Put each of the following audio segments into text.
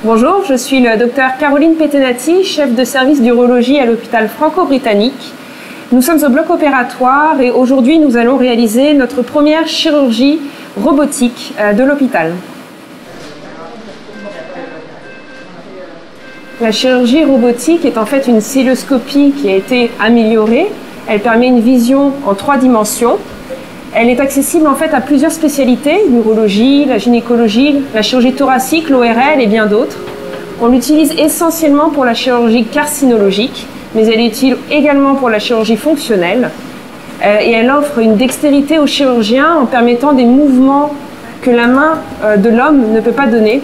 Bonjour, je suis le docteur Caroline Petenati, chef de service d'urologie à l'hôpital franco-britannique. Nous sommes au bloc opératoire et aujourd'hui nous allons réaliser notre première chirurgie robotique de l'hôpital. La chirurgie robotique est en fait une cœlioscopie qui a été améliorée. Elle permet une vision en 3 dimensions. Elle est accessible en fait à plusieurs spécialités, l'urologie, la gynécologie, la chirurgie thoracique, l'ORL et bien d'autres. On l'utilise essentiellement pour la chirurgie carcinologique, mais elle est utile également pour la chirurgie fonctionnelle. Et elle offre une dextérité au chirurgien en permettant des mouvements que la main de l'homme ne peut pas donner.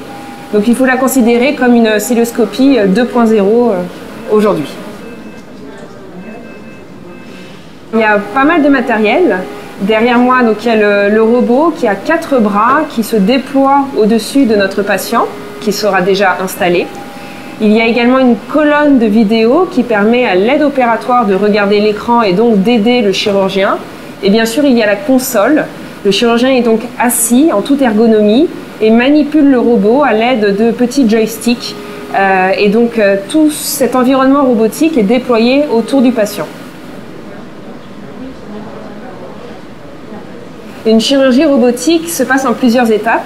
Donc il faut la considérer comme une cœlioscopie 2.0 aujourd'hui. Il y a pas mal de matériel. Derrière moi, donc, il y a le robot qui a 4 bras qui se déploie au-dessus de notre patient, qui sera déjà installé. Il y a également une colonne de vidéo qui permet à l'aide opératoire de regarder l'écran et donc d'aider le chirurgien. Et bien sûr, il y a la console. Le chirurgien est donc assis en toute ergonomie et manipule le robot à l'aide de petits joysticks. Et donc, tout cet environnement robotique est déployé autour du patient. Une chirurgie robotique se passe en plusieurs étapes.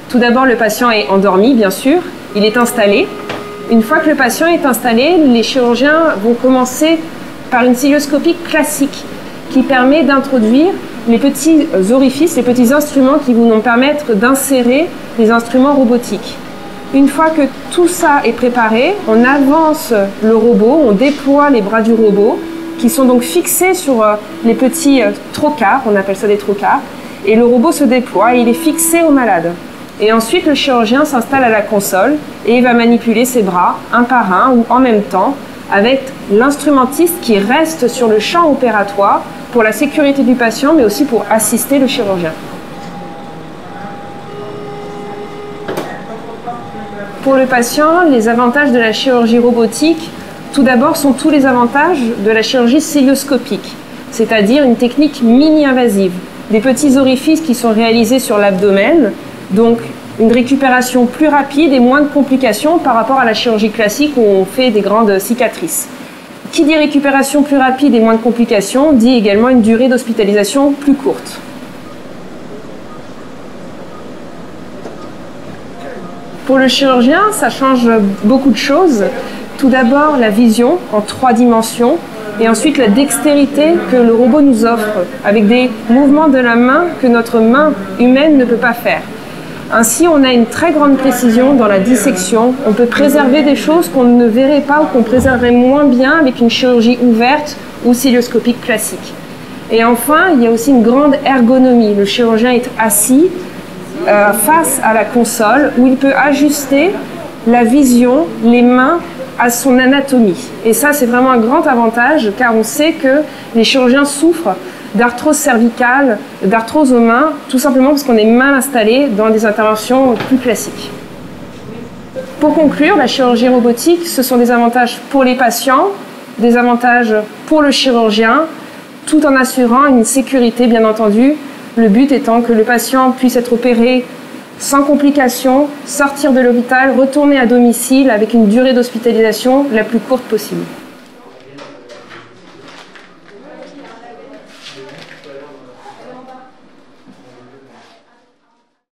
Tout d'abord, le patient est endormi, bien sûr. Il est installé. Une fois que le patient est installé, les chirurgiens vont commencer par une cœlioscopie classique qui permet d'introduire les petits orifices, les petits instruments qui vont nous permettre d'insérer les instruments robotiques. Une fois que tout ça est préparé, on avance le robot, on déploie les bras du robot qui sont donc fixés sur les petits trocars, on appelle ça des trocars, et le robot se déploie et il est fixé au malade. Et ensuite, le chirurgien s'installe à la console et il va manipuler ses bras un par un ou en même temps avec l'instrumentiste qui reste sur le champ opératoire pour la sécurité du patient mais aussi pour assister le chirurgien. Pour le patient, les avantages de la chirurgie robotique, tout d'abord, sont tous les avantages de la chirurgie cœlioscopique, c'est-à-dire une technique mini-invasive. Des petits orifices qui sont réalisés sur l'abdomen, donc une récupération plus rapide et moins de complications par rapport à la chirurgie classique où on fait des grandes cicatrices. Qui dit récupération plus rapide et moins de complications, dit également une durée d'hospitalisation plus courte. Pour le chirurgien, ça change beaucoup de choses. Tout d'abord, la vision en 3 dimensions et ensuite la dextérité que le robot nous offre avec des mouvements de la main que notre main humaine ne peut pas faire. Ainsi, on a une très grande précision dans la dissection. On peut préserver des choses qu'on ne verrait pas ou qu'on préserverait moins bien avec une chirurgie ouverte ou cœlioscopique classique. Et enfin, il y a aussi une grande ergonomie. Le chirurgien est assis face à la console où il peut ajuster la vision, les mains, à son anatomie. Et ça, c'est vraiment un grand avantage car on sait que les chirurgiens souffrent d'arthrose cervicale, d'arthrose aux mains, tout simplement parce qu'on est mal installé dans des interventions plus classiques. Pour conclure, la chirurgie robotique, ce sont des avantages pour les patients, des avantages pour le chirurgien, tout en assurant une sécurité, bien entendu. Le but étant que le patient puisse être opéré sans complications, sortir de l'hôpital, retourner à domicile avec une durée d'hospitalisation la plus courte possible.